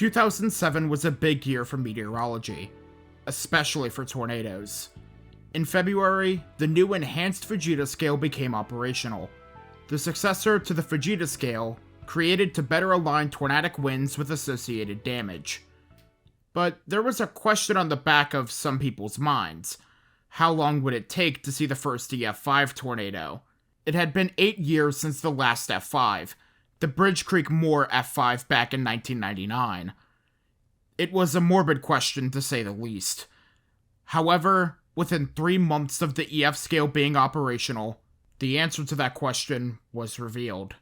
2007 was a big year for meteorology, especially for tornadoes. In February, the new Enhanced Fujita Scale became operational, the successor to the Fujita Scale, created to better align tornadic winds with associated damage. But there was a question on the back of some people's minds. How long would it take to see the first EF5 tornado? It had been 8 years since the last F5, the Bridge Creek Moore F5 back in 1999. It was a morbid question to say the least. However, within 3 months of the EF scale being operational, the answer to that question was revealed.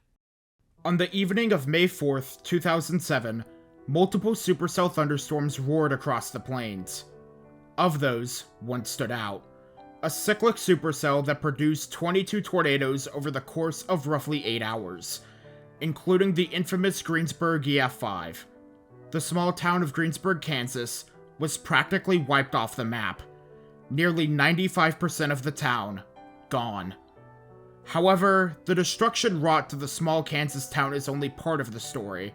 On the evening of May 4th, 2007, multiple supercell thunderstorms roared across the plains. Of those, one stood out. A cyclic supercell that produced 22 tornadoes over the course of roughly 8 hours, including the infamous Greensburg EF5. The small town of Greensburg, Kansas, was practically wiped off the map. Nearly 95% of the town gone. However, the destruction wrought to the small Kansas town is only part of the story,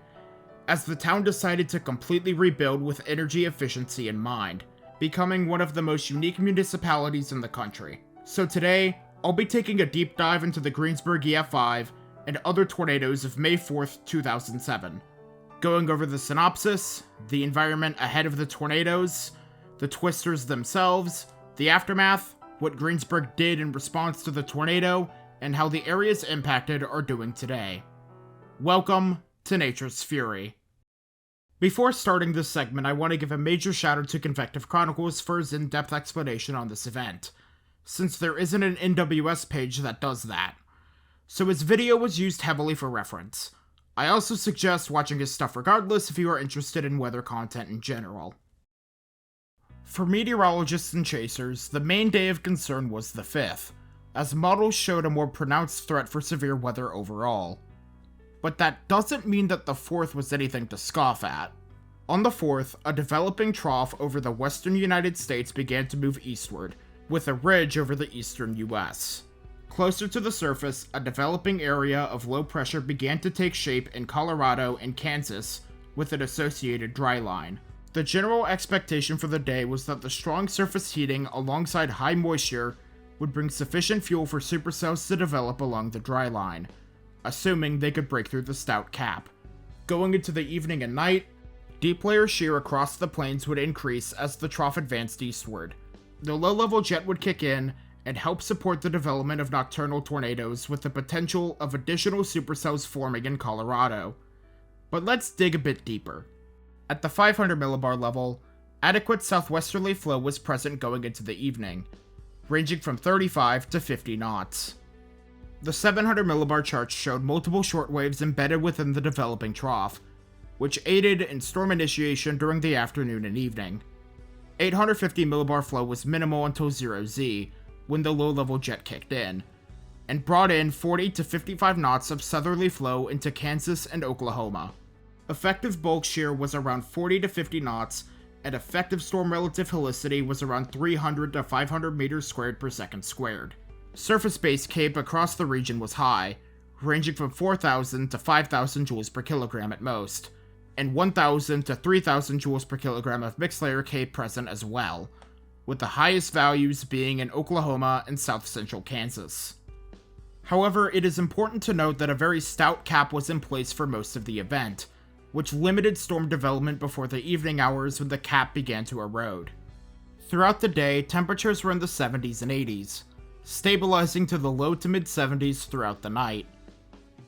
as the town decided to completely rebuild with energy efficiency in mind, becoming one of the most unique municipalities in the country. So today, I'll be taking a deep dive into the Greensburg EF5 and other tornadoes of May 4th, 2007, going over the synopsis, the environment ahead of the tornadoes, the twisters themselves, the aftermath, what Greensburg did in response to the tornado, and how the areas impacted are doing today. Welcome to Nature's Fury. Before starting this segment, I want to give a major shout out to Convective Chronicles for his in-depth explanation on this event, since there isn't an NWS page that does that. So his video was used heavily for reference. I also suggest watching his stuff regardless if you are interested in weather content in general. For meteorologists and chasers, the main day of concern was the 5th, as models showed a more pronounced threat for severe weather overall. But that doesn't mean that the 4th was anything to scoff at. On the 4th, a developing trough over the western United States began to move eastward, with a ridge over the eastern US. Closer to the surface, a developing area of low pressure began to take shape in Colorado and Kansas, with an associated dry line. The general expectation for the day was that the strong surface heating alongside high moisture would bring sufficient fuel for supercells to develop along the dry line, assuming they could break through the stout cap. Going into the evening and night, deep layer shear across the plains would increase as the trough advanced eastward. The low-level jet would kick in and help support the development of nocturnal tornadoes with the potential of additional supercells forming in Colorado. But let's dig a bit deeper. At the 500 millibar level, adequate southwesterly flow was present going into the evening, ranging from 35 to 50 knots. The 700 millibar charts showed multiple shortwaves embedded within the developing trough, which aided in storm initiation during the afternoon and evening. 850 millibar flow was minimal until 0Z, when the low-level jet kicked in, and brought in 40 to 55 knots of southerly flow into Kansas and Oklahoma. Effective bulk shear was around 40 to 50 knots, and effective storm relative helicity was around 300 to 500 meters squared per second squared. Surface-based CAPE across the region was high, ranging from 4,000 to 5,000 joules per kilogram at most, and 1,000 to 3,000 joules per kilogram of mixed layer CAPE present as well, with the highest values being in Oklahoma and south-central Kansas. However, it is important to note that a very stout cap was in place for most of the event, which limited storm development before the evening hours when the cap began to erode. Throughout the day, temperatures were in the 70s and 80s, stabilizing to the low to mid-70s throughout the night.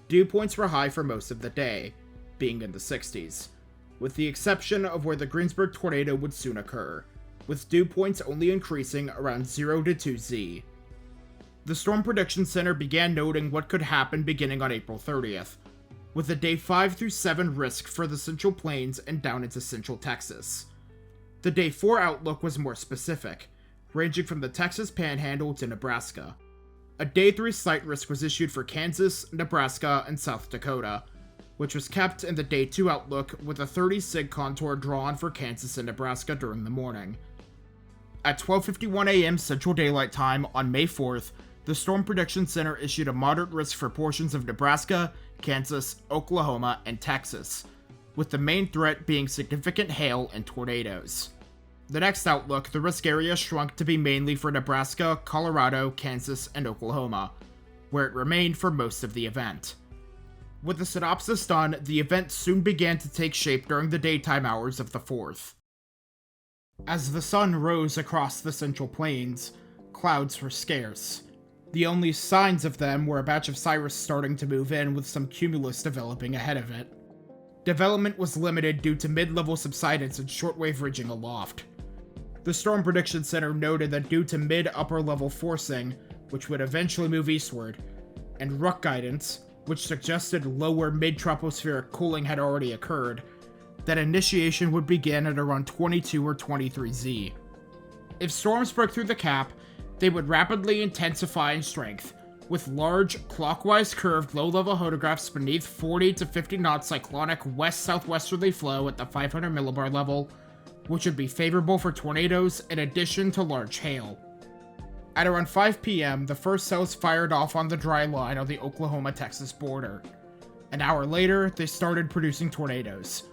Dew points were high for most of the day, being in the 60s, with the exception of where the Greensburg tornado would soon occur, with dew points only increasing around 0 to 2Z. The Storm Prediction Center began noting what could happen beginning on April 30th, with a day 5 through 7 risk for the Central Plains and down into Central Texas. The day 4 outlook was more specific, ranging from the Texas Panhandle to Nebraska. A day 3 slight risk was issued for Kansas, Nebraska, and South Dakota, which was kept in the day 2 outlook with a 30 sig contour drawn for Kansas and Nebraska during the morning. At 12:51 a.m. Central Daylight Time on May 4th, the Storm Prediction Center issued a moderate risk for portions of Nebraska, Kansas, Oklahoma, and Texas, with the main threat being significant hail and tornadoes. The next outlook, the risk area shrunk to be mainly for Nebraska, Colorado, Kansas, and Oklahoma, where it remained for most of the event. With the synopsis done, the event soon began to take shape during the daytime hours of the 4th. As the sun rose across the Central Plains, clouds were scarce. The only signs of them were a batch of cirrus starting to move in with some cumulus developing ahead of it. Development was limited due to mid-level subsidence and shortwave ridging aloft. The Storm Prediction Center noted that due to mid-upper level forcing, which would eventually move eastward, and ruck guidance, which suggested lower mid-tropospheric cooling had already occurred, that initiation would begin at around 22 or 23 Z. If storms broke through the cap, they would rapidly intensify in strength, with large, clockwise curved low-level hodographs beneath 40 to 50 knot cyclonic west-southwesterly flow at the 500 millibar level, which would be favorable for tornadoes in addition to large hail. At around 5 p.m., the first cells fired off on the dry line on the Oklahoma-Texas border. An hour later, they started producing tornadoes,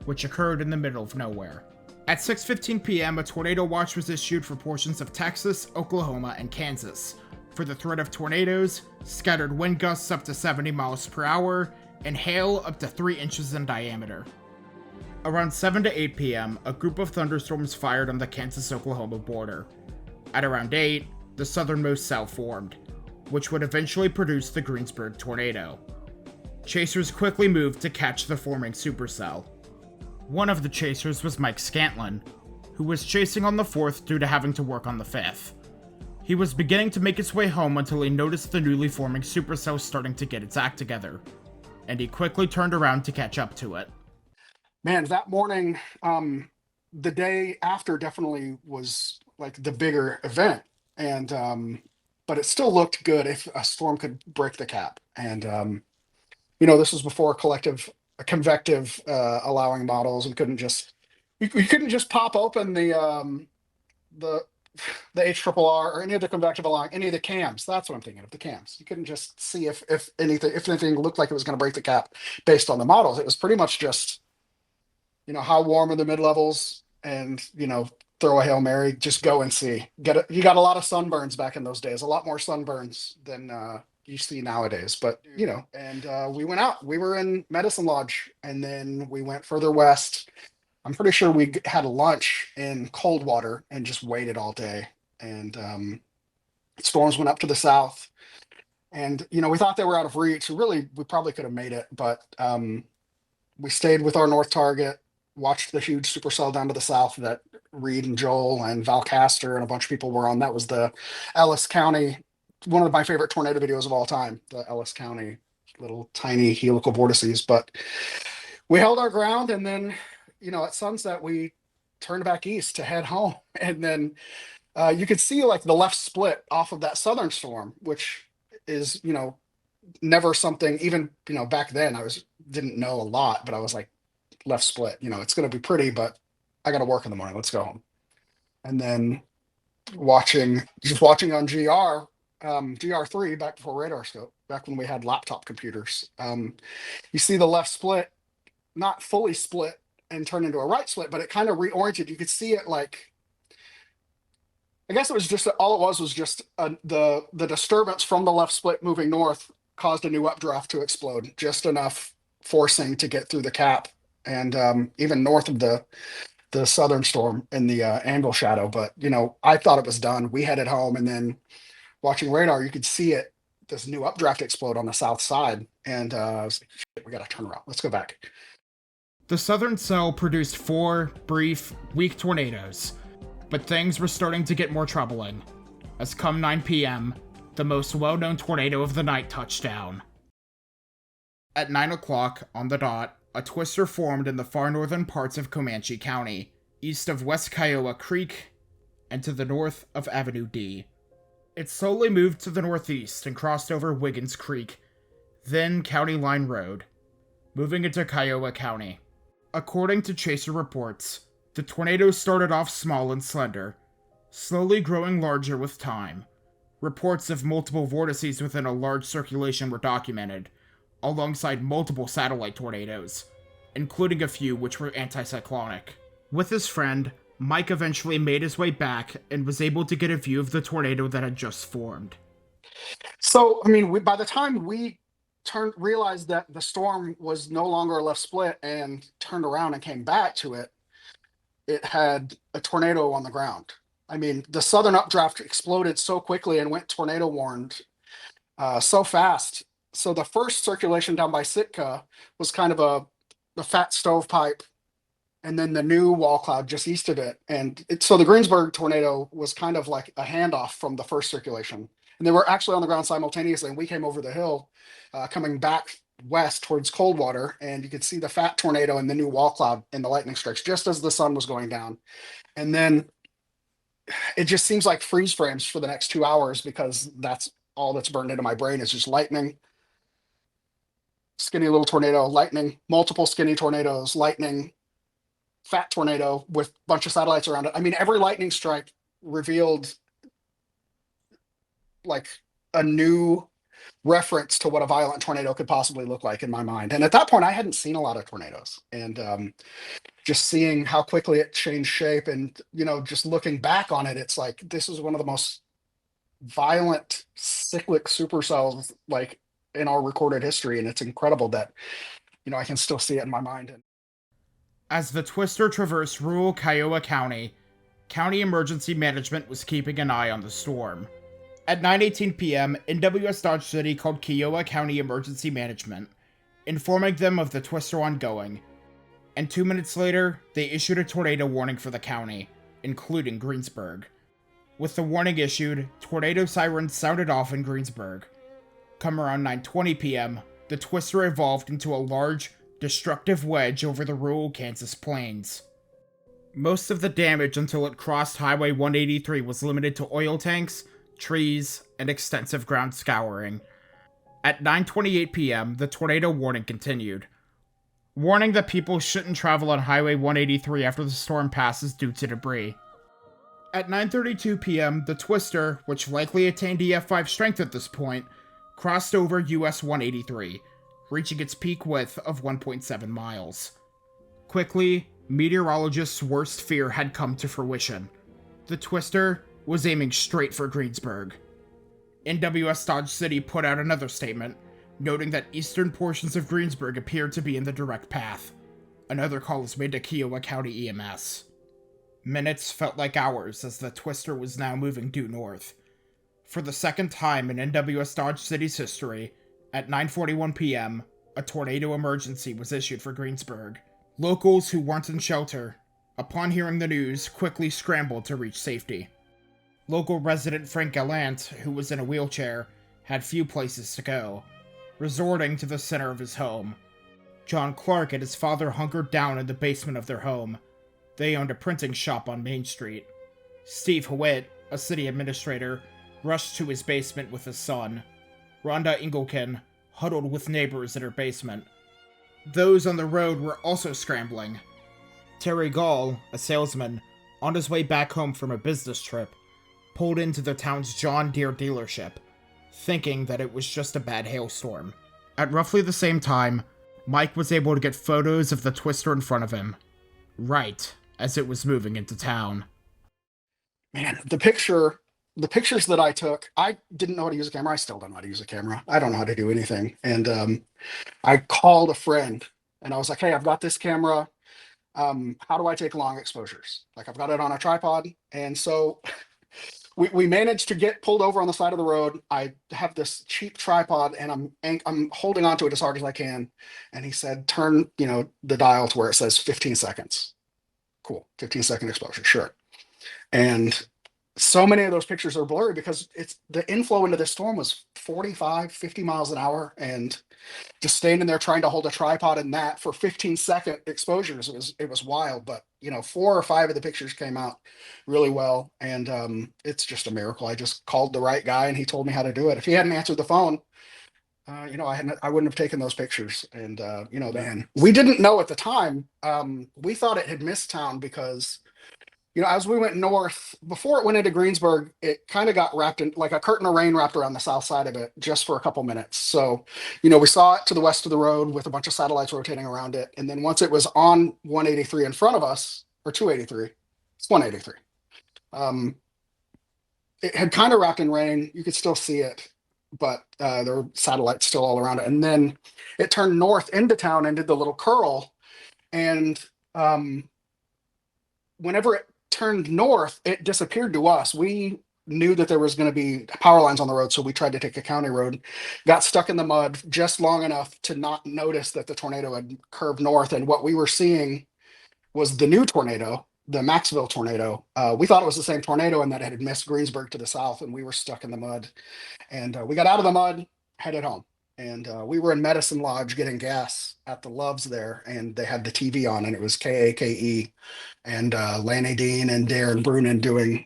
which occurred in the middle of nowhere. At 6:15 p.m., a tornado watch was issued for portions of Texas, Oklahoma, and Kansas, for the threat of tornadoes, scattered wind gusts up to 70 miles per hour, and hail up to 3 inches in diameter. Around 7 to 8 p.m., a group of thunderstorms fired on the Kansas-Oklahoma border. At around 8, the southernmost cell formed, which would eventually produce the Greensburg tornado. Chasers quickly moved to catch the forming supercell. One of the chasers was Mike Scantlin, who was chasing on the 4th due to having to work on the 5th. He was beginning to make his way home until he noticed the newly forming supercell starting to get its act together, and he quickly turned around to catch up to it. Man, that morning, the day after definitely was like the bigger event, and but it still looked good if a storm could break the cap. And this was before convective allowing models. We couldn't just pop open the HRRR or any of the convective allowing any of the cams. That's what I'm thinking of, the cams. You couldn't just see if anything looked like it was going to break the cap based on the models. It was pretty much just how warm are the mid levels, and throw a Hail Mary, just go and see. You got a lot of sunburns back in those days, a lot more sunburns than you see nowadays. But and we went out. We were in Medicine Lodge, and then we went further west. I'm pretty sure we had lunch in Coldwater and just waited all day. And storms went up to the south, and we thought they were out of reach. We probably could have made it, but we stayed with our north target, watched the huge supercell down to the south that Reed and Joel and Val Castor and a bunch of people were on. That was the Ellis County, one of my favorite tornado videos of all time, the Ellis County little tiny helical vortices. But we held our ground, and then at sunset we turned back east to head home. And then you could see like the left split off of that southern storm, which is never something. Even back then didn't know a lot, but I was like, left split, it's going to be pretty, but I got to work in the morning, let's go home. And then watching on GR3 back before radar scope, back when we had laptop computers, you see the left split not fully split and turn into a right split, but it kind of reoriented. You could see it like, I guess it was just all it was just the disturbance from the left split moving north caused a new updraft to explode, just enough forcing to get through the cap, and even north of the southern storm in the angle shadow. But I thought it was done. We headed home, and then watching radar, you could see it, this new updraft explode on the south side, and I was like, shit, we got to turn around. Let's go back. The southern cell produced 4 brief, weak tornadoes, but things were starting to get more troubling, as come 9 p.m., the most well-known tornado of the night touched down. At 9 o'clock, on the dot, a twister formed in the far northern parts of Comanche County, east of West Kiowa Creek, and to the north of Avenue D. It slowly moved to the northeast and crossed over Wiggins Creek, then County Line Road, moving into Kiowa County. According to chaser reports, the tornado started off small and slender, slowly growing larger with time. Reports of multiple vortices within a large circulation were documented, alongside multiple satellite tornadoes, including a few which were anticyclonic. With his friend, Mike eventually made his way back and was able to get a view of the tornado that had just formed. So, I mean, by the time we realized that the storm was no longer a left split and turned around and came back to it, it had a tornado on the ground. I mean, the southern updraft exploded so quickly and went tornado warned so fast. So the first circulation down by Sitka was kind of a fat stovepipe, and then the new wall cloud just east of it. And so the Greensburg tornado was kind of like a handoff from the first circulation. And they were actually on the ground simultaneously. And we came over the hill coming back west towards Coldwater, and you could see the fat tornado and the new wall cloud and the lightning strikes just as the sun was going down. And then it just seems like freeze frames for the next 2 hours, because that's all that's burned into my brain is just lightning, skinny little tornado, lightning, multiple skinny tornadoes, lightning, fat tornado with a bunch of satellites around it. I mean, every lightning strike revealed like a new reference to what a violent tornado could possibly look like in my mind. And at that point, I hadn't seen a lot of tornadoes, and just seeing how quickly it changed shape, and just looking back on it, it's like this is one of the most violent cyclic supercells like in our recorded history, and it's incredible that I can still see it in my mind. As the twister traversed rural Kiowa County, County Emergency Management was keeping an eye on the storm. At 9:18 p.m., NWS Dodge City called Kiowa County Emergency Management, informing them of the twister ongoing, and 2 minutes later, they issued a tornado warning for the county, including Greensburg. With the warning issued, tornado sirens sounded off in Greensburg. Come around 9:20 p.m., the twister evolved into a large, destructive wedge over the rural Kansas plains. Most of the damage until it crossed Highway 183 was limited to oil tanks, trees, and extensive ground scouring. At 9:28 p.m., the tornado warning continued, warning that people shouldn't travel on Highway 183 after the storm passes due to debris. At 9:32 p.m., the twister, which likely attained EF5 strength at this point, crossed over US 183, reaching its peak width of 1.7 miles. Quickly, meteorologists' worst fear had come to fruition. The twister was aiming straight for Greensburg. NWS Dodge City put out another statement, noting that eastern portions of Greensburg appeared to be in the direct path. Another call was made to Kiowa County EMS. Minutes felt like hours as the twister was now moving due north. For the second time in NWS Dodge City's history, at 9:41 p.m., a tornado emergency was issued for Greensburg. Locals who weren't in shelter, upon hearing the news, quickly scrambled to reach safety. Local resident Frank Gallant, who was in a wheelchair, had few places to go, resorting to the center of his home. John Clark and his father hunkered down in the basement of their home. They owned a printing shop on Main Street. Steve Hewitt, a city administrator, rushed to his basement with his son. Rhonda Engelken huddled with neighbors in her basement. Those on the road were also scrambling. Terry Gall, a salesman, on his way back home from a business trip, pulled into the town's John Deere dealership, thinking that it was just a bad hailstorm. At roughly the same time, Mike was able to get photos of the twister in front of him, right as it was moving into town. Man, the pictures that I took, I didn't know how to use a camera. I still don't know how to use a camera. I don't know how to do anything. And I called a friend and I was like, hey, I've got this camera. How do I take long exposures? Like, I've got it on a tripod. And so we managed to get pulled over on the side of the road. I have this cheap tripod and I'm holding onto it as hard as I can. And he said, turn, the dial to where it says 15 seconds. Cool. 15-second exposure. Sure. And so many of those pictures are blurry because it's the inflow into this storm was 45, 50 miles an hour. And just standing there trying to hold a tripod in that for 15-second exposures, it was wild. But 4 or 5 of the pictures came out really well, and it's just a miracle. I just called the right guy and he told me how to do it. If he hadn't answered the phone, I wouldn't have taken those pictures. And man, we didn't know at the time. We thought it had missed town because As we went north, before it went into Greensburg, it kind of got wrapped in like a curtain of rain wrapped around the south side of it just for a couple minutes. So, we saw it to the west of the road with a bunch of satellites rotating around it. And then once it was on 183 in front of us, or 283, it's 183. It had kind of wrapped in rain. You could still see it, but there were satellites still all around it. And then it turned north into town and did the little curl. And whenever it turned north, it disappeared to us. We knew that there was going to be power lines on the road, so we tried to take a county road, got stuck in the mud just long enough to not notice that the tornado had curved north. And what we were seeing was the new tornado, the Maxville tornado. We thought it was the same tornado and that it had missed Greensburg to the south, and we were stuck in the mud. And we got out of the mud, headed home. And we were in Medicine Lodge getting gas at the Loves there, and they had the TV on, and it was KAKE, and Lanny Dean and Darren Brunin doing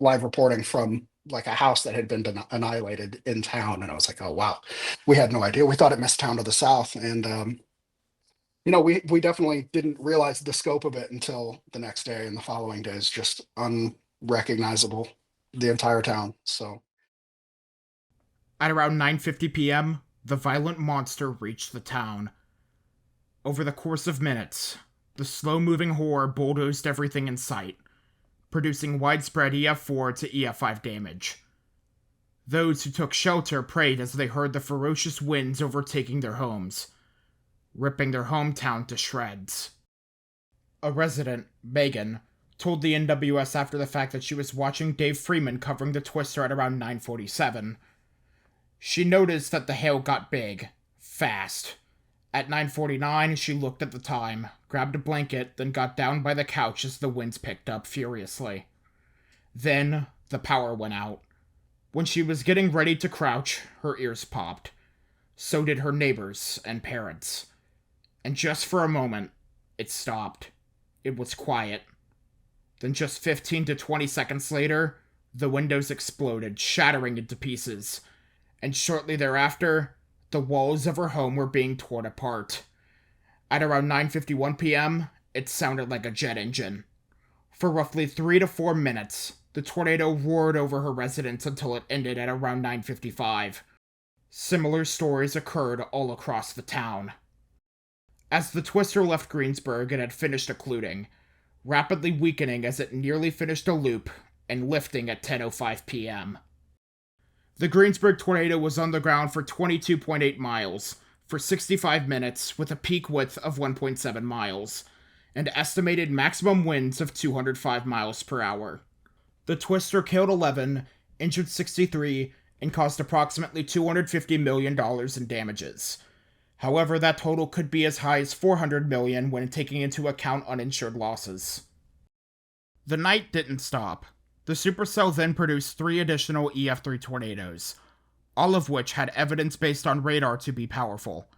live reporting from like a house that had been annihilated in town. And I was like, oh, wow, we had no idea. We thought it missed town to the south. And, we definitely didn't realize the scope of it until the next day, and the following days, just unrecognizable, the entire town. So at around 9:50 p.m., the violent monster reached the town. Over the course of minutes, the slow-moving horror bulldozed everything in sight, producing widespread EF4 to EF5 damage. Those who took shelter prayed as they heard the ferocious winds overtaking their homes, ripping their hometown to shreds. A resident, Megan, told the NWS after the fact that she was watching Dave Freeman covering the twister at around 9:47. She noticed that the hail got big, fast. At 9:49, she looked at the time, grabbed a blanket, then got down by the couch as the winds picked up furiously. Then, the power went out. When she was getting ready to crouch, her ears popped. So did her neighbors and parents. And just for a moment, it stopped. It was quiet. Then just 15 to 20 seconds later, the windows exploded, shattering into pieces. And shortly thereafter, the walls of her home were being torn apart. At around 9:51 p.m., it sounded like a jet engine. For roughly 3 to 4 minutes, the tornado roared over her residence until it ended at around 9:55. Similar stories occurred all across the town. As the twister left Greensburg, it had finished occluding, rapidly weakening as it nearly finished a loop and lifting at 10:05 p.m. The Greensburg tornado was on the ground for 22.8 miles, for 65 minutes, with a peak width of 1.7 miles, and estimated maximum winds of 205 miles per hour. The twister killed 11, injured 63, and caused approximately $250 million in damages. However, that total could be as high as $400 million when taking into account uninsured losses. The night didn't stop. The supercell then produced 3 additional EF3 tornadoes, all of which had evidence based on radar to be powerful.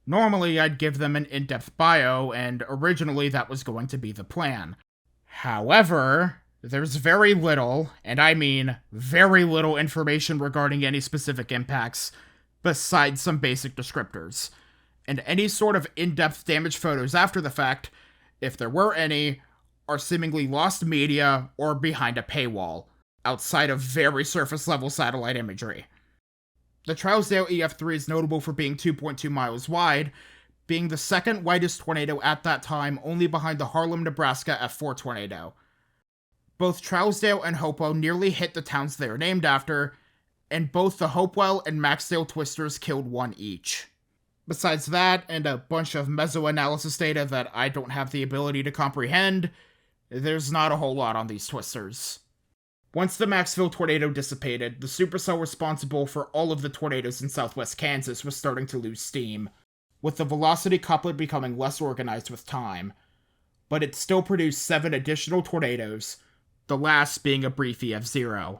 Normally, I'd give them an in-depth bio, and originally that was going to be the plan. However, there's very little, and I mean very little information regarding any specific impacts, besides some basic descriptors. And any sort of in-depth damage photos after the fact, if there were any, are seemingly lost media or behind a paywall, outside of very surface-level satellite imagery. The Trousdale EF3 is notable for being 2.2 miles wide, being the second widest tornado at that time, only behind the Harlem, Nebraska F4 tornado. Both Trousdale and Hopewell nearly hit the towns they are named after, and both the Hopewell and Maxdale twisters killed 1 each. Besides that, and a bunch of mesoanalysis data that I don't have the ability to comprehend, there's not a whole lot on these twisters. Once the Maxville tornado dissipated, the supercell responsible for all of the tornadoes in southwest Kansas was starting to lose steam, with the velocity couplet becoming less organized with time. But it still produced 7 additional tornadoes, the last being a brief EF0.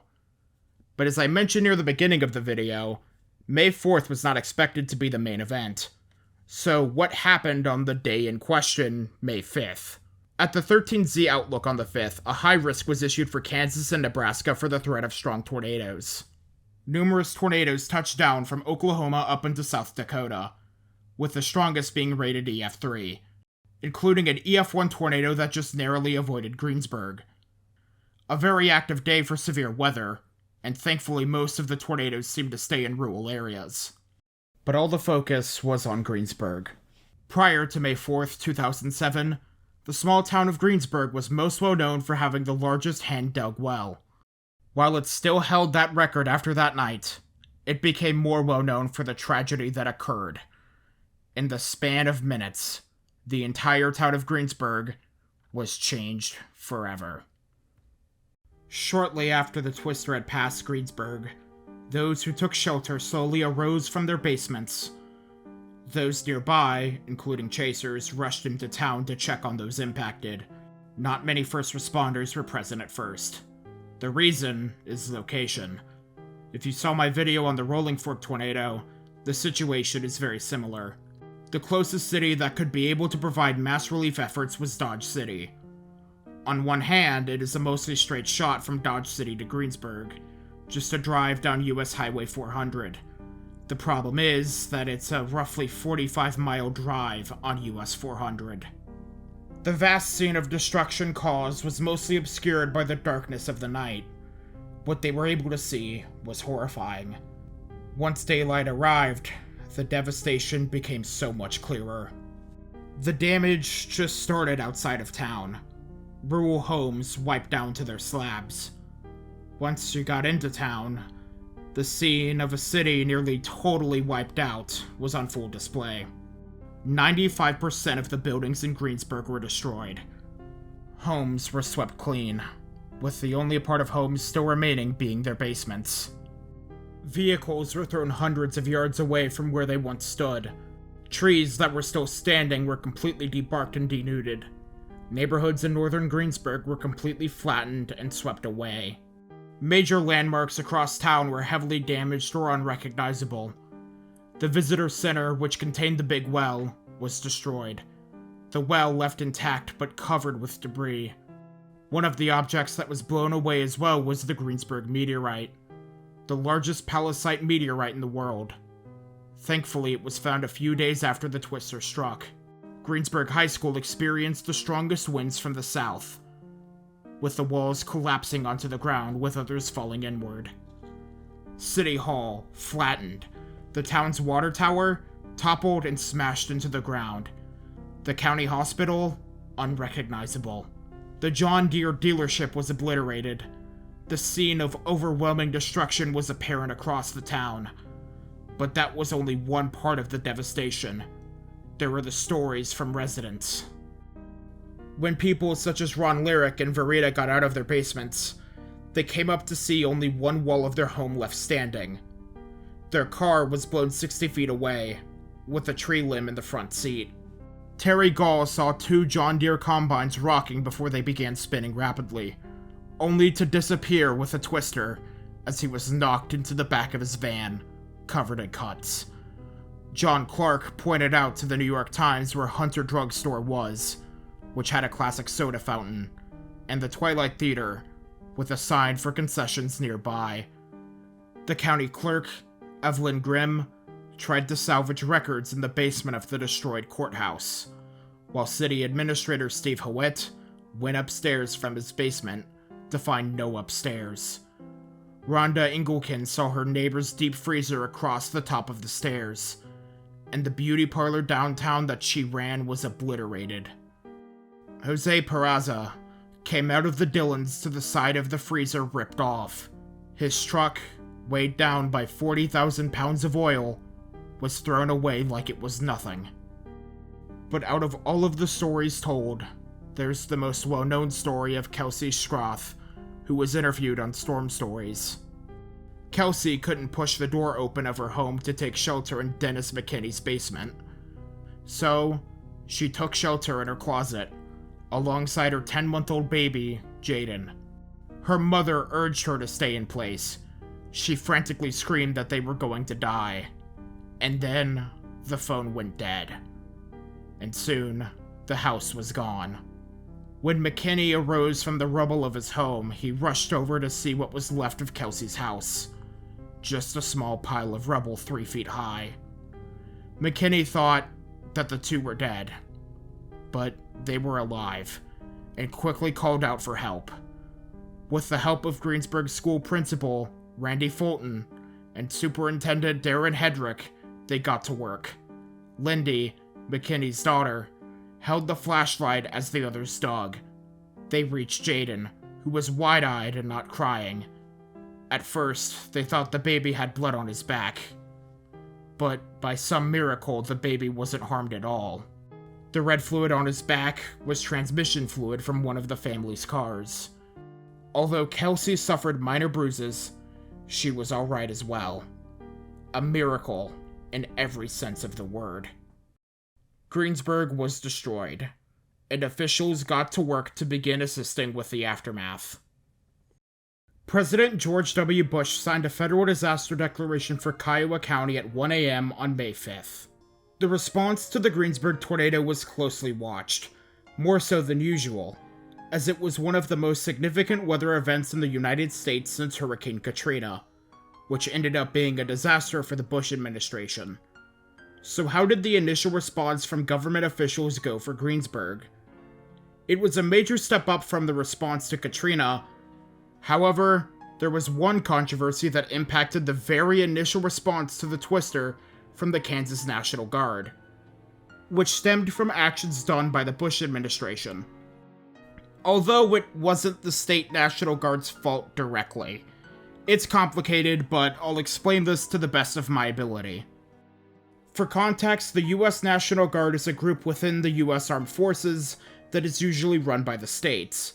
But as I mentioned near the beginning of the video, May 4th was not expected to be the main event. So what happened on the day in question, May 5th? At the 13Z outlook on the 5th, a high risk was issued for Kansas and Nebraska for the threat of strong tornadoes. Numerous tornadoes touched down from Oklahoma up into South Dakota, with the strongest being rated EF3. including an EF1 tornado that just narrowly avoided Greensburg. A very active day for severe weather, and thankfully most of the tornadoes seemed to stay in rural areas. But all the focus was on Greensburg. Prior to May 4th, 2007, the small town of Greensburg was most well known for having the largest hand-dug well. While it still held that record after that night, it became more well known for the tragedy that occurred. In the span of minutes, the entire town of Greensburg was changed forever. Shortly after the twister had passed Greensburg, those who took shelter slowly arose from their basements. Those nearby, including chasers, rushed into town to check on those impacted. Not many first responders were present at first. The reason is location. If you saw my video on the Rolling Fork tornado, the situation is very similar. The closest city that could be able to provide mass relief efforts was Dodge City. On one hand, it is a mostly straight shot from Dodge City to Greensburg, just a drive down US Highway 400. The problem is that it's a roughly 45-mile drive on US 400. The vast scene of destruction caused was mostly obscured by the darkness of the night. What they were able to see was horrifying. Once daylight arrived, the devastation became so much clearer. The damage just started outside of town. Rural homes wiped down to their slabs. Once you got into town, the scene of a city nearly totally wiped out was on full display. 95% of the buildings in Greensburg were destroyed. Homes were swept clean, with the only part of homes still remaining being their basements. Vehicles were thrown hundreds of yards away from where they once stood. Trees that were still standing were completely debarked and denuded. Neighborhoods in northern Greensburg were completely flattened and swept away. Major landmarks across town were heavily damaged or unrecognizable. The visitor center, which contained the big well, was destroyed. The well left intact but covered with debris. One of the objects that was blown away as well was the Greensburg meteorite, the largest palisite meteorite in the world. Thankfully, it was found a few days after the twister struck. Greensburg High School experienced the strongest winds from the south, with the walls collapsing onto the ground with others falling inward. City Hall flattened. The town's water tower toppled and smashed into the ground. The county hospital unrecognizable. The John Deere dealership was obliterated. The scene of overwhelming destruction was apparent across the town. But that was only one part of the devastation. There were the stories from residents. When people such as Ron Lyric and Verita got out of their basements, they came up to see only one wall of their home left standing. Their car was blown 60 feet away, with a tree limb in the front seat. Terry Gall saw two John Deere combines rocking before they began spinning rapidly, only to disappear with a twister as he was knocked into the back of his van, covered in cuts. John Clark pointed out to the New York Times where Hunter Drug Store was, which had a classic soda fountain, and the Twilight Theater, with a sign for concessions nearby. The county clerk, Evelyn Grimm, tried to salvage records in the basement of the destroyed courthouse, while city administrator Steve Howitt went upstairs from his basement to find no upstairs. Rhonda Engelken saw her neighbor's deep freezer across the top of the stairs, and the beauty parlor downtown that she ran was obliterated. Jose Peraza came out of the Dillons to the side of the freezer ripped off. His truck, weighed down by 40,000 pounds of oil, was thrown away like it was nothing. But out of all of the stories told, there's the most well-known story of Kelsey Schroth, who was interviewed on Storm Stories. Kelsey couldn't push the door open of her home to take shelter in Dennis McKinney's basement. So, she took shelter in her closet, alongside her 10-month-old baby, Jaden. Her mother urged her to stay in place. She frantically screamed that they were going to die. And then, the phone went dead. And soon, the house was gone. When McKinney arose from the rubble of his home, he rushed over to see what was left of Kelsey's house. Just a small pile of rubble 3 feet high. McKinney thought that the two were dead. but they were alive, and quickly called out for help. With the help of Greensburg School Principal Randy Fulton and Superintendent Darren Hedrick, they got to work. Lindy, McKinney's daughter, held the flashlight as the others dug. They reached Jaden, who was wide-eyed and not crying. At first, they thought the baby had blood on his back. But by some miracle, the baby wasn't harmed at all. The red fluid on his back was transmission fluid from one of the family's cars. Although Kelsey suffered minor bruises, she was alright as well. A miracle in every sense of the word. Greensburg was destroyed, and officials got to work to begin assisting with the aftermath. President George W. Bush signed a federal disaster declaration for Kiowa County at 1 a.m. on May 5th. The response to the Greensburg tornado was closely watched, more so than usual, as it was one of the most significant weather events in the United States since Hurricane Katrina, which ended up being a disaster for the Bush administration. So how did the initial response from government officials go for Greensburg? It was a major step up from the response to Katrina. However, there was one controversy that impacted the very initial response to the twister from the Kansas National Guard, which stemmed from actions done by the Bush administration. Although it wasn't the state National Guard's fault directly. It's complicated, but I'll explain this to the best of my ability. For context, the U.S. National Guard is a group within the U.S. Armed Forces that is usually run by the states.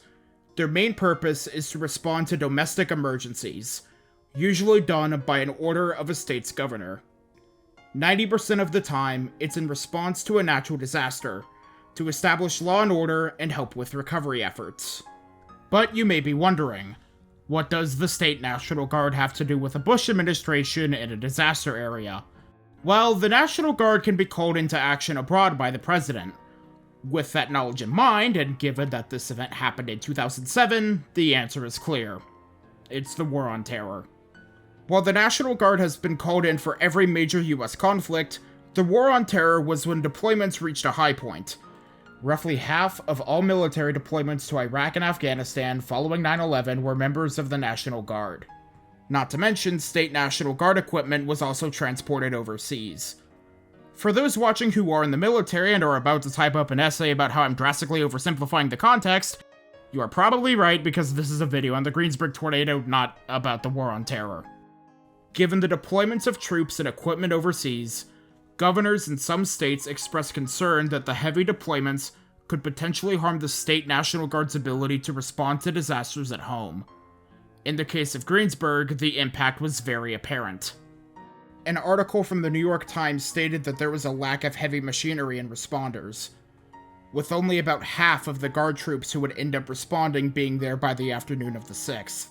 Their main purpose is to respond to domestic emergencies, usually done by an order of a state's governor. 90% of the time, it's in response to a natural disaster, to establish law and order and help with recovery efforts. But you may be wondering, what does the state National Guard have to do with a Bush administration in a disaster area? Well, the National Guard can be called into action abroad by the president. With that knowledge in mind, and given that this event happened in 2007, the answer is clear. It's the War on Terror. While the National Guard has been called in for every major US conflict, the War on Terror was when deployments reached a high point. Roughly half of all military deployments to Iraq and Afghanistan following 9/11 were members of the National Guard. Not to mention, state National Guard equipment was also transported overseas. For those watching who are in the military and are about to type up an essay about how I'm drastically oversimplifying the context, you are probably right because this is a video on the Greensburg tornado, not about the War on Terror. Given the deployments of troops and equipment overseas, governors in some states expressed concern that the heavy deployments could potentially harm the state National Guard's ability to respond to disasters at home. In the case of Greensburg, the impact was very apparent. An article from the New York Times stated that there was a lack of heavy machinery and responders, with only about half of the Guard troops who would end up responding being there by the afternoon of the 6th.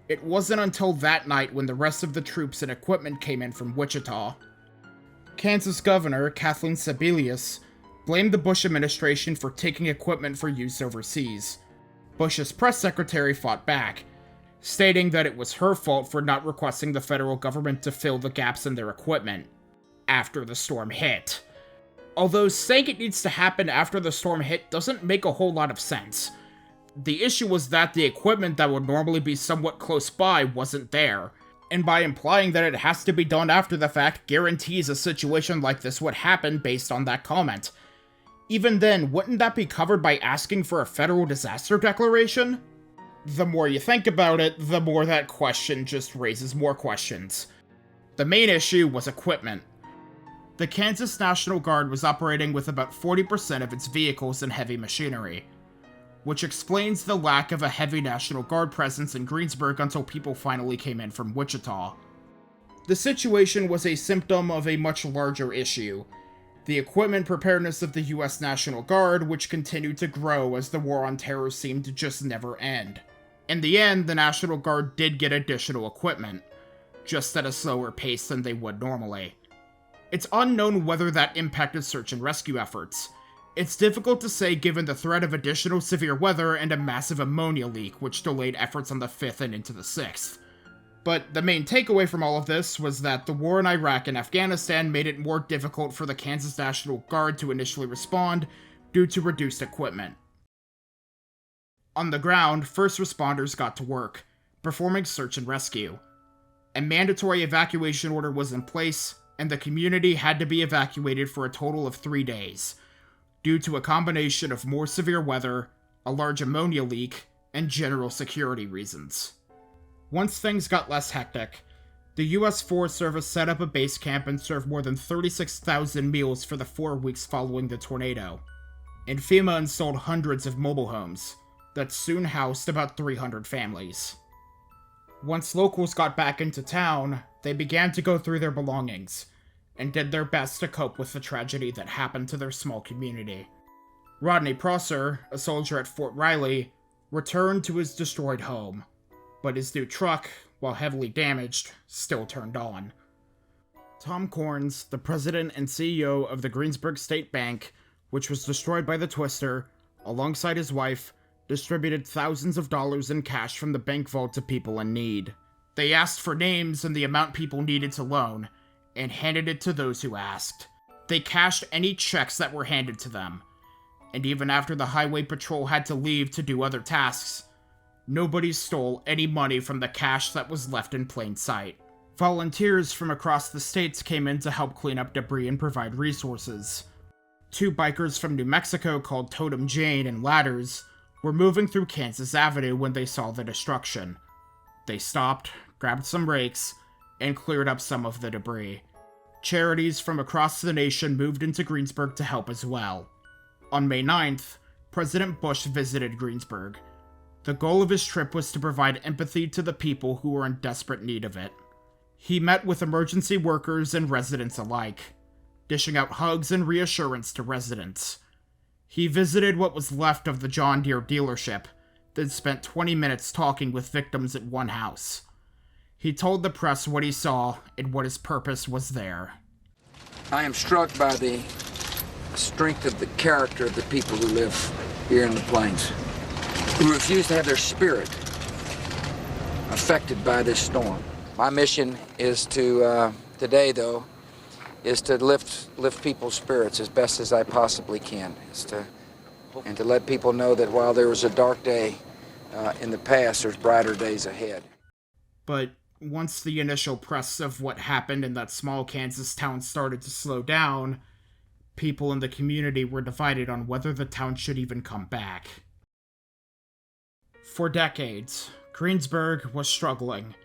It wasn't until that night when the rest of the troops and equipment came in from Wichita. Kansas Governor Kathleen Sebelius blamed the Bush administration for taking equipment for use overseas. Bush's press secretary fought back, stating that it was her fault for not requesting the federal government to fill the gaps in their equipment after the storm hit. Although saying it needs to happen after the storm hit doesn't make a whole lot of sense. The issue was that the equipment that would normally be somewhat close by wasn't there, and by implying that it has to be done after the fact guarantees a situation like this would happen based on that comment. Even then, wouldn't that be covered by asking for a federal disaster declaration? The more you think about it, the more that question just raises more questions. The main issue was equipment. The Kansas National Guard was operating with about 40% of its vehicles and heavy machinery, which explains the lack of a heavy National Guard presence in Greensburg until people finally came in from Wichita. The situation was a symptom of a much larger issue: the equipment preparedness of the US National Guard, which continued to grow as the War on Terror seemed to just never end. In the end, the National Guard did get additional equipment, just at a slower pace than they would normally. It's unknown whether that impacted search and rescue efforts. It's difficult to say given the threat of additional severe weather and a massive ammonia leak, which delayed efforts on the 5th and into the 6th. But the main takeaway from all of this was that the war in Iraq and Afghanistan made it more difficult for the Kansas National Guard to initially respond due to reduced equipment. On the ground, first responders got to work, performing search and rescue. A mandatory evacuation order was in place, and the community had to be evacuated for a total of 3 days, due to a combination of more severe weather, a large ammonia leak, and general security reasons. Once things got less hectic, the U.S. Forest Service set up a base camp and served more than 36,000 meals for the 4 weeks following the tornado. And FEMA installed hundreds of mobile homes that soon housed about 300 families. Once locals got back into town, they began to go through their belongings and did their best to cope with the tragedy that happened to their small community. Rodney Prosser, a soldier at Fort Riley, returned to his destroyed home, but his new truck, while heavily damaged, still turned on. Tom Corns, the president and CEO of the Greensburg State Bank, which was destroyed by the twister, alongside his wife, distributed thousands of dollars in cash from the bank vault to people in need. They asked for names and the amount people needed to loan, and handed it to those who asked. They cashed any checks that were handed to them, and even after the highway patrol had to leave to do other tasks, nobody stole any money from the cash that was left in plain sight. Volunteers from across the states came in to help clean up debris and provide resources. 2 bikers from New Mexico called Totem Jane and Ladders were moving through Kansas Avenue when they saw the destruction. They stopped, grabbed some rakes, and cleared up some of the debris. Charities from across the nation moved into Greensburg to help as well. On May 9th, President Bush visited Greensburg. The goal of his trip was to provide empathy to the people who were in desperate need of it. He met with emergency workers and residents alike, dishing out hugs and reassurance to residents. He visited what was left of the John Deere dealership, then spent 20 minutes talking with victims at one house. He told the press what he saw and what his purpose was there. I am struck by the strength of the character of the people who live here in the plains, who refuse to have their spirit affected by this storm. My mission is to, today though, is to lift people's spirits as best as I possibly can, and to let people know that while there was a dark day in the past, there's brighter days ahead. But once the initial press of what happened in that small Kansas town started to slow down, people in the community were divided on whether the town should even come back. For decades, Greensburg was struggling,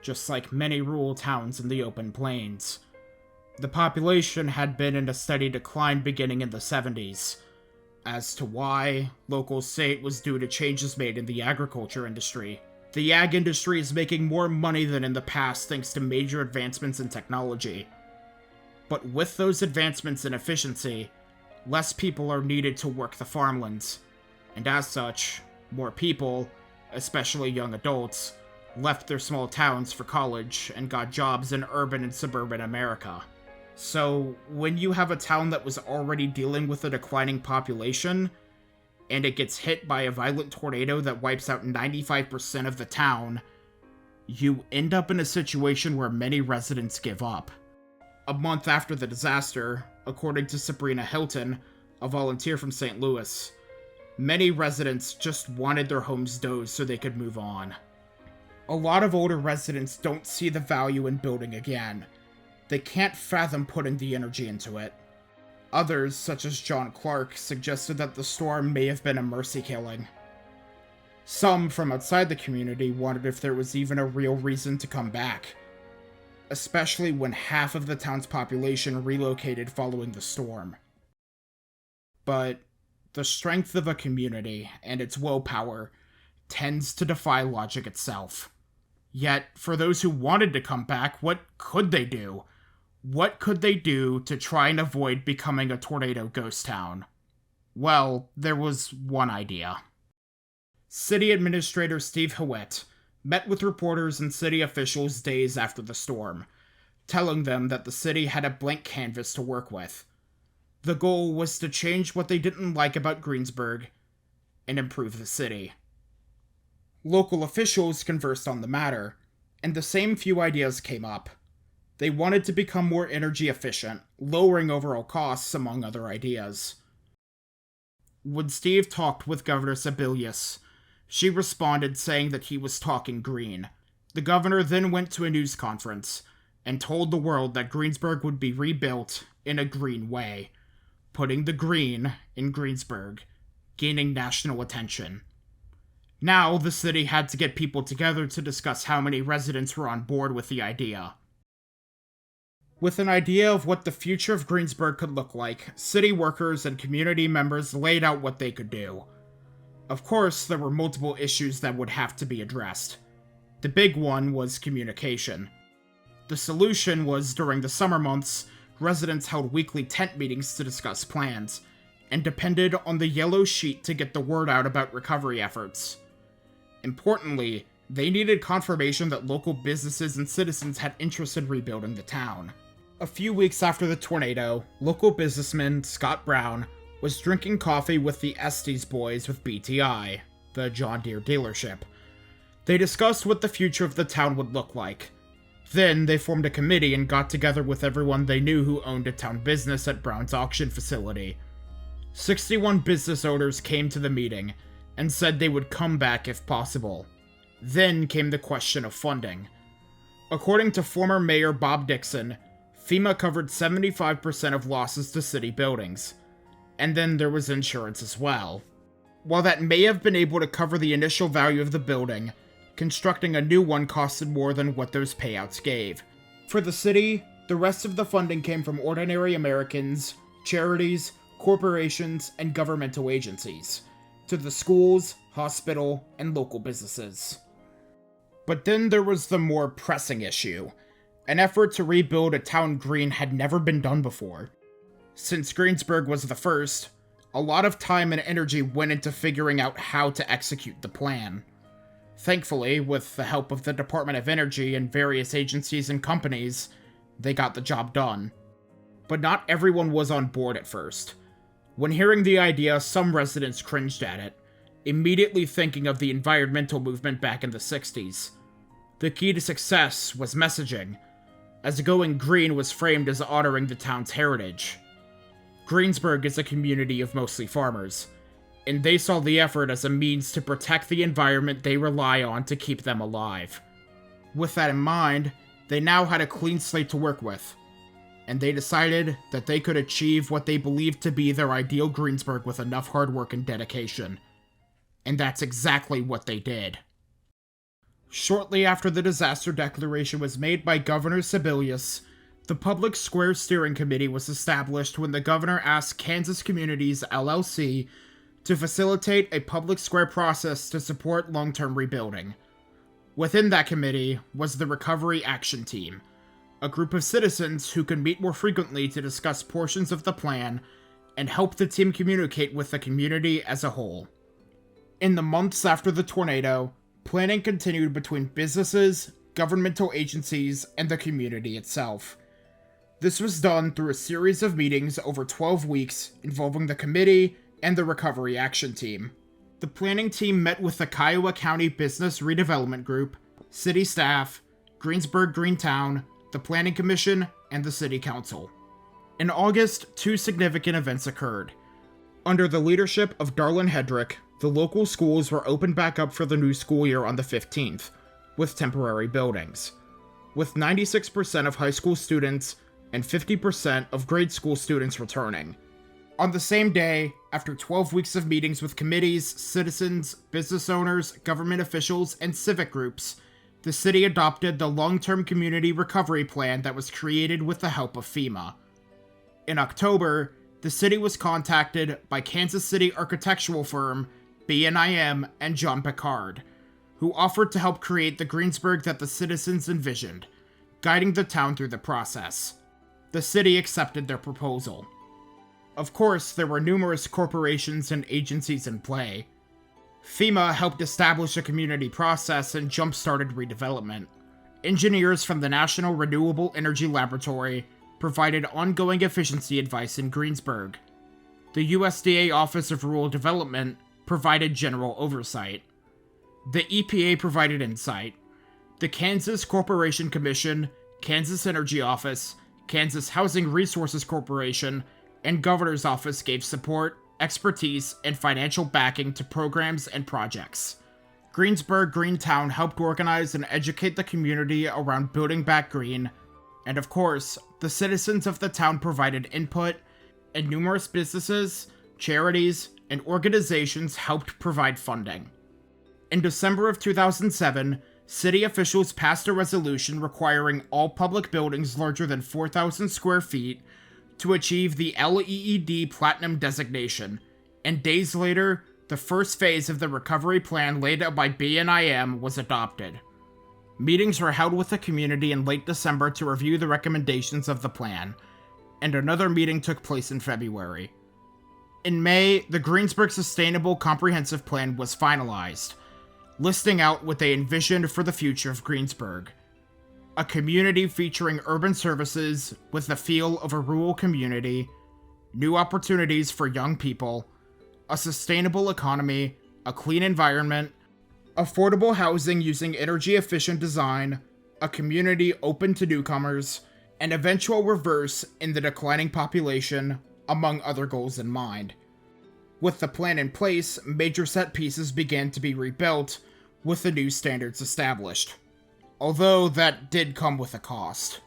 just like many rural towns in the open plains. The population had been in a steady decline beginning in the 70s. As to why, locals say it was due to changes made in the agriculture industry. The ag industry is making more money than in the past thanks to major advancements in technology. But with those advancements in efficiency, less people are needed to work the farmlands, and as such, more people, especially young adults, left their small towns for college and got jobs in urban and suburban America. So, when you have a town that was already dealing with a declining population, and it gets hit by a violent tornado that wipes out 95% of the town, you end up in a situation where many residents give up. A month after the disaster, according to Sabrina Hilton, a volunteer from St. Louis, many residents just wanted their homes dozed so they could move on. A lot of older residents don't see the value in building again. They can't fathom putting the energy into it. Others, such as John Clark, suggested that the storm may have been a mercy killing. Some from outside the community wondered if there was even a real reason to come back, especially when half of the town's population relocated following the storm. But the strength of a community and its willpower tends to defy logic itself. Yet, for those who wanted to come back, what could they do? What could they do to try and avoid becoming a tornado ghost town? Well, there was one idea. City Administrator Steve Hewitt met with reporters and city officials days after the storm, telling them that the city had a blank canvas to work with. The goal was to change what they didn't like about Greensburg and improve the city. Local officials conversed on the matter, and the same few ideas came up. They wanted to become more energy efficient, lowering overall costs, among other ideas. when Steve talked with Governor Sebelius, she responded saying that he was talking green. The governor then went to a news conference and told the world that Greensburg would be rebuilt in a green way, putting the green in Greensburg, gaining national attention. Now, the city had to get people together to discuss how many residents were on board with the idea. With an idea of what the future of Greensburg could look like, city workers and community members laid out what they could do. Of course, there were multiple issues that would have to be addressed. The big one was communication. The solution was, during the summer months, residents held weekly tent meetings to discuss plans, and depended on the yellow sheet to get the word out about recovery efforts. Importantly, they needed confirmation that local businesses and citizens had interest in rebuilding the town. A few weeks after the tornado, local businessman Scott Brown was drinking coffee with the Estes boys with BTI, the John Deere dealership. They discussed what the future of the town would look like. Then, they formed a committee and got together with everyone they knew who owned a town business at Brown's auction facility. 61 business owners came to the meeting, and said they would come back if possible. Then came the question of funding. According to former Mayor Bob Dixon, FEMA covered 75% of losses to city buildings, and then there was insurance as well. While that may have been able to cover the initial value of the building, constructing a new one costed more than what those payouts gave. For the city, the rest of the funding came from ordinary Americans, charities, corporations, and governmental agencies, to the schools, hospital, and local businesses. But then there was the more pressing issue. An effort to rebuild a town green had never been done before. Since Greensburg was the first, a lot of time and energy went into figuring out how to execute the plan. Thankfully, with the help of the Department of Energy and various agencies and companies, they got the job done. But not everyone was on board at first. When hearing the idea, some residents cringed at it, immediately thinking of the environmental movement back in the 60s. The key to success was messaging, as going green was framed as honoring the town's heritage. Greensburg is a community of mostly farmers, and they saw the effort as a means to protect the environment they rely on to keep them alive. With that in mind, they now had a clean slate to work with, and they decided that they could achieve what they believed to be their ideal Greensburg with enough hard work and dedication. And that's exactly what they did. Shortly after the disaster declaration was made by Governor Sebelius, the Public Square Steering Committee was established when the governor asked Kansas Communities, LLC, to facilitate a public square process to support long-term rebuilding. Within that committee was the Recovery Action Team, a group of citizens who could meet more frequently to discuss portions of the plan and help the team communicate with the community as a whole. In the months after the tornado, planning continued between businesses, governmental agencies, and the community itself. This was done through a series of meetings over 12 weeks involving the committee and the Recovery Action Team. The planning team met with the Kiowa County Business Redevelopment Group, city staff, Greensburg Greentown, the Planning Commission, and the City Council. In August, two significant events occurred. Under the leadership of Darlin Hedrick, the local schools were opened back up for the new school year on the 15th, with temporary buildings, with 96% of high school students and 50% of grade school students returning. On the same day, after 12 weeks of meetings with committees, citizens, business owners, government officials, and civic groups, the city adopted the Long-Term Community Recovery Plan that was created with the help of FEMA. In October, the city was contacted by Kansas City architectural firm B&IM and John Picard, who offered to help create the Greensburg that the citizens envisioned, guiding the town through the process. The city accepted their proposal. Of course, there were numerous corporations and agencies in play. FEMA helped establish a community process and jump-started redevelopment. Engineers from the National Renewable Energy Laboratory provided ongoing efficiency advice in Greensburg. The USDA Office of Rural Development provided general oversight. The EPA provided insight. The Kansas Corporation Commission, Kansas Energy Office, Kansas Housing Resources Corporation, and Governor's Office gave support, expertise, and financial backing to programs and projects. Greensburg Greentown helped organize and educate the community around building back green, and of course, the citizens of the town provided input, and numerous businesses, charities, and organizations helped provide funding. In December of 2007, city officials passed a resolution requiring all public buildings larger than 4,000 square feet to achieve the LEED Platinum designation, and days later, the first phase of the recovery plan laid out by BNIM was adopted. Meetings were held with the community in late December to review the recommendations of the plan, and another meeting took place in February. In May, the Greensburg Sustainable Comprehensive Plan was finalized, listing out what they envisioned for the future of Greensburg. A community featuring urban services with the feel of a rural community, new opportunities for young people, a sustainable economy, a clean environment, affordable housing using energy-efficient design, a community open to newcomers, and eventual reverse in the declining population, among other goals in mind. With the plan in place, major set pieces began to be rebuilt, with the new standards established. Although that did come with a cost.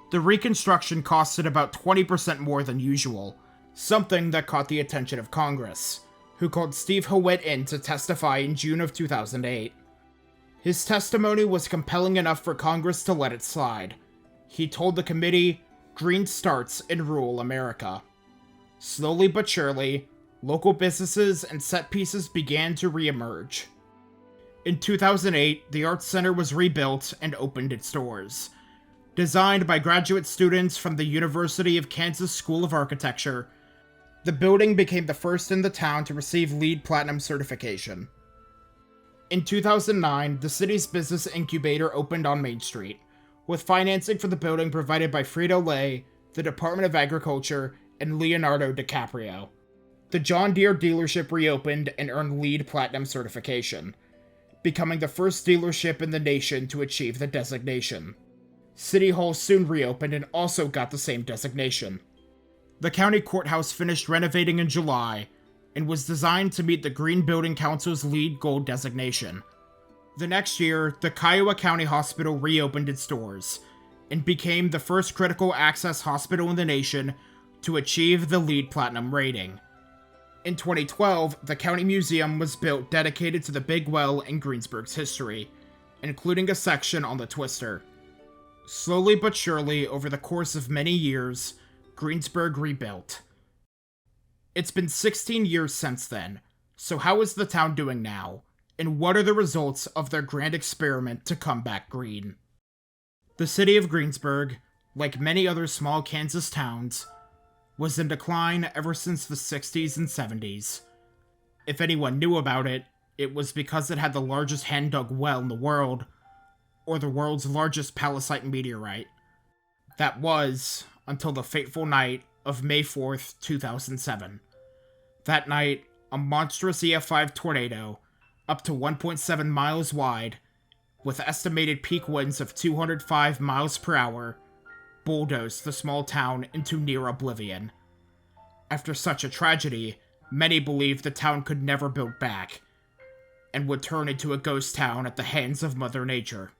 The reconstruction costed about 20% more than usual, something that caught the attention of Congress, who called Steve Hewitt in to testify in June of 2008. His testimony was compelling enough for Congress to let it slide. He told the committee, "Green starts in rural America." Slowly but surely, local businesses and set pieces began to re-emerge. In 2008, the Arts Center was rebuilt and opened its doors. Designed by graduate students from the University of Kansas School of Architecture, the building became the first in the town to receive LEED Platinum certification. In 2009, the city's business incubator opened on Main Street, with financing for the building provided by Frito-Lay, the Department of Agriculture, and Leonardo DiCaprio. The John Deere dealership reopened and earned LEED Platinum certification, becoming the first dealership in the nation to achieve the designation. City Hall soon reopened and also got the same designation. The county courthouse finished renovating in July, and was designed to meet the Green Building Council's LEED Gold designation. The next year, the Kiowa County Hospital reopened its doors, and became the first critical access hospital in the nation to achieve the LEED Platinum rating. In 2012, the County Museum was built dedicated to the Big Well in Greensburg's history, including a section on the Twister. Slowly but surely, over the course of many years, Greensburg rebuilt. It's been 16 years since then, so how is the town doing now, and what are the results of their grand experiment to come back green? The city of Greensburg, like many other small Kansas towns, was in decline ever since the 60s and 70s. If anyone knew about it, it was because it had the largest hand-dug well in the world, or the world's largest palisite meteorite. That was, until the fateful night of May 4th, 2007. That night, a monstrous EF5 tornado, up to 1.7 miles wide, with estimated peak winds of 205 miles per hour, bulldozed the small town into near oblivion. After such a tragedy, many believed the town could never build back, and would turn into a ghost town at the hands of Mother Nature.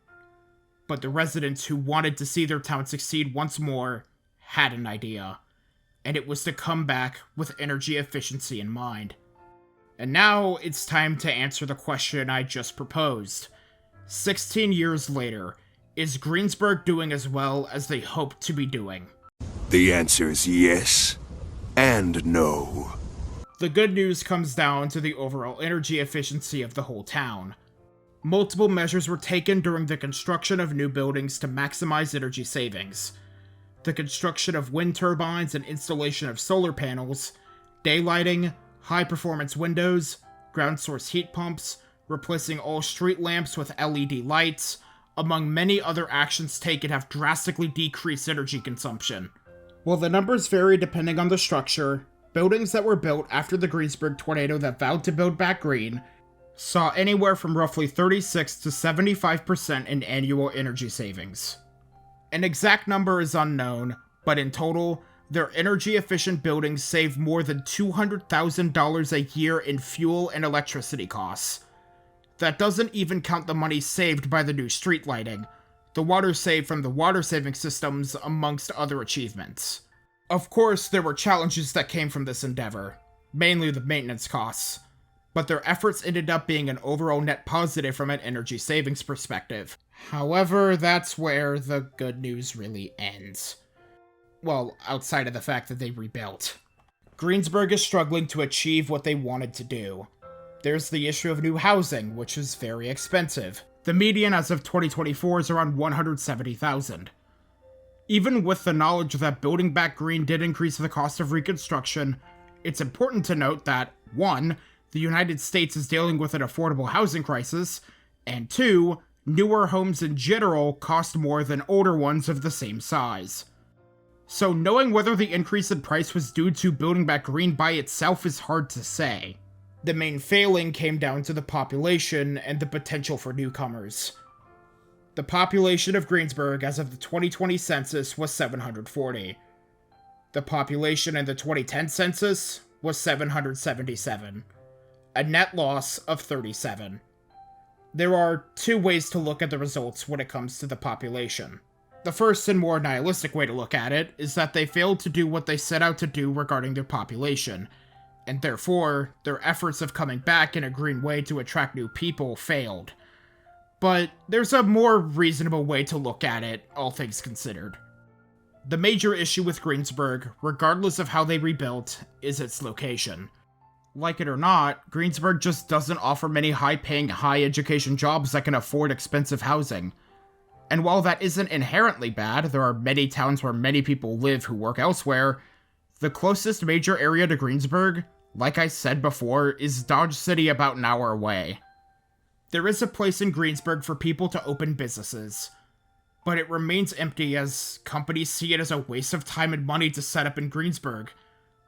But the residents who wanted to see their town succeed once more had an idea, and it was to come back with energy efficiency in mind. And now it's time to answer the question I just proposed. 16 years later, is Greensburg doing as well as they hoped to be doing? The answer is yes and no. The good news comes down to the overall energy efficiency of the whole town. Multiple measures were taken during the construction of new buildings to maximize energy savings. The construction of wind turbines and installation of solar panels, daylighting, high-performance windows, ground source heat pumps, replacing all street lamps with LED lights, among many other actions taken, have drastically decreased energy consumption. While the numbers vary depending on the structure, buildings that were built after the Greensburg tornado that vowed to build back green saw anywhere from roughly 36 to 75% in annual energy savings. An exact number is unknown, but in total, Their energy-efficient buildings save more than $200,000 a year in fuel and electricity costs. That doesn't even count the money saved by the new street lighting, the water saved from the water-saving systems, amongst other achievements. Of course, there were challenges that came from this endeavor, mainly the maintenance costs, but their efforts ended up being an overall net positive from an energy savings perspective. However, that's where the good news really ends. Well, outside of the fact that they rebuilt. Greensburg is struggling to achieve what they wanted to do. There's the issue of new housing, which is very expensive. The median as of 2024 is around $170,000. Even with the knowledge that building back green did increase the cost of reconstruction, it's important to note that, 1, the United States is dealing with an affordable housing crisis, and 2, newer homes in general cost more than older ones of the same size. So knowing whether the increase in price was due to building back green by itself is hard to say. The main failing came down to the population and the potential for newcomers. The population of Greensburg as of the 2020 census was 740. The population in the 2010 census was 777. A net loss of 37. There are two ways to look at the results when it comes to the population. The first and more nihilistic way to look at it is that they failed to do what they set out to do regarding their population, and therefore, their efforts of coming back in a green way to attract new people failed. But there's a more reasonable way to look at it, all things considered. The major issue with Greensburg, regardless of how they rebuilt, is its location. Like it or not, Greensburg just doesn't offer many high-paying, high-education jobs that can afford expensive housing. And while that isn't inherently bad, there are many towns where many people live who work elsewhere, the closest major area to Greensburg, like I said before, is Dodge City, about an hour away. There is a place in Greensburg for people to open businesses, but it remains empty as companies see it as a waste of time and money to set up in Greensburg,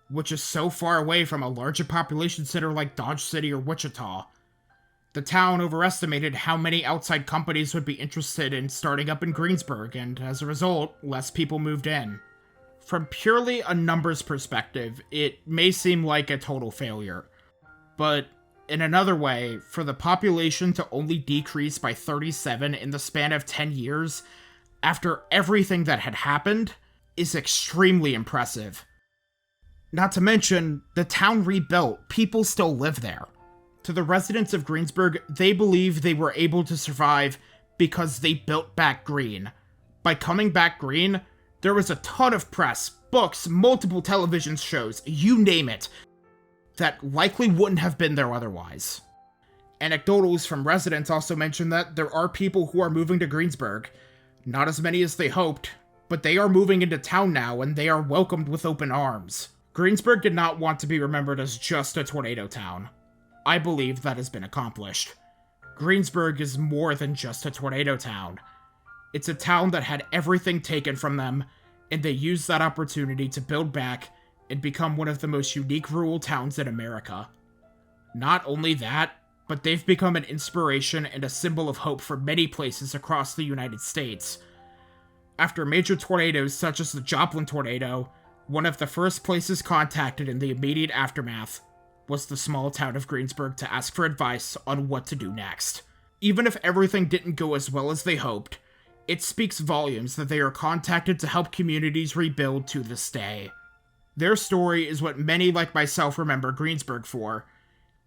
which is so far away from a larger population center like Dodge City or Wichita. The town overestimated how many outside companies would be interested in starting up in Greensburg, and as a result, less people moved in. From purely a numbers perspective, it may seem like a total failure. But in another way, for the population to only decrease by 37 in the span of 10 years, after everything that had happened, is extremely impressive. Not to mention, the town rebuilt, people still live there. To the residents of Greensburg, they believe they were able to survive because they built back green. By coming back green, there was a ton of press, books, multiple television shows, you name it, that likely wouldn't have been there otherwise. Anecdotals from residents also mention that there are people who are moving to Greensburg. Not as many as they hoped, but they are moving into town now and they are welcomed with open arms. Greensburg did not want to be remembered as just a tornado town. I believe that has been accomplished. Greensburg is more than just a tornado town. It's a town that had everything taken from them, and they used that opportunity to build back and become one of the most unique rural towns in America. Not only that, but they've become an inspiration and a symbol of hope for many places across the United States. After major tornadoes such as the Joplin tornado, one of the first places contacted in the immediate aftermath was the small town of Greensburg to ask for advice on what to do next. Even if everything didn't go as well as they hoped, it speaks volumes that they are contacted to help communities rebuild to this day. Their story is what many like myself remember Greensburg for.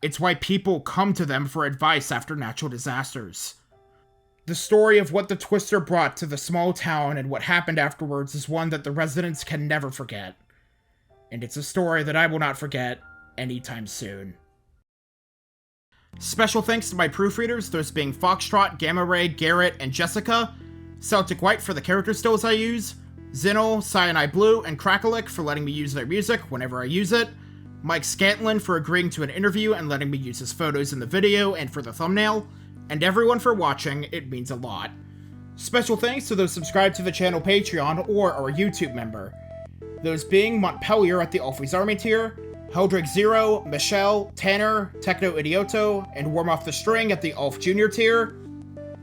It's why people come to them for advice after natural disasters. The story of what the Twister brought to the small town and what happened afterwards is one that the residents can never forget. And it's a story that I will not forget anytime soon. Special thanks to my proofreaders, those being Foxtrot, Gamma Ray, Garrett, and Jessica, Celtic White for the character stills I use, Zinel, Cyanide Blue, and Crackalick for letting me use their music whenever I use it, Mike Scantlin for agreeing to an interview and letting me use his photos in the video and for the thumbnail, and everyone for watching, it means a lot. Special thanks to those subscribed to the channel Patreon or our YouTube member, those being Montpelier at the Always Army tier, Heldrake Zero, Michelle, Tanner, Techno Idioto, and Warm Off the String at the Alf Jr. tier,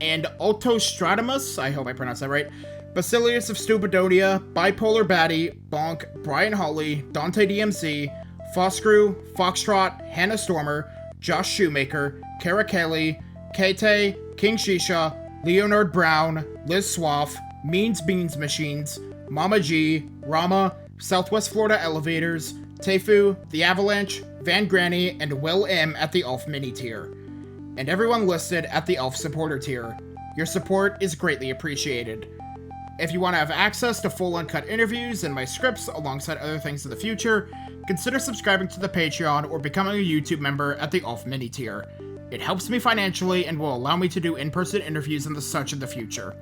and Alto Stratamus, I hope I pronounced that right, Basilius of Stupidonia, Bipolar Batty, Bonk, Brian Hawley, Dante DMC, Foscrew, Foxtrot, Hannah Stormer, Josh Shoemaker, Kara Kelly, Kate, King Shisha, Leonard Brown, Liz Swaff, Means Beans Machines, Mama G, Rama, Southwest Florida Elevators, Tefu, The Avalanche, Van Granny, and Will M at the Elf Mini tier. And everyone listed at the Elf Supporter tier. Your support is greatly appreciated. If you want to have access to full uncut interviews and my scripts alongside other things in the future, consider subscribing to the Patreon or becoming a YouTube member at the Elf Mini tier. It helps me financially and will allow me to do in-person interviews and the such in the future.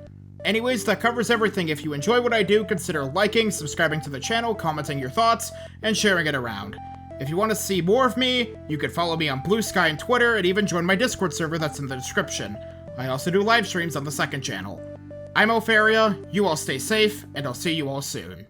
Anyways, that covers everything. If you enjoy what I do, consider liking, subscribing to the channel, commenting your thoughts, and sharing it around. If you want to see more of me, you can follow me on Blue Sky and Twitter, and even join my Discord server that's in the description. I also do live streams on the second channel. I'm Alferia, you all stay safe, and I'll see you all soon.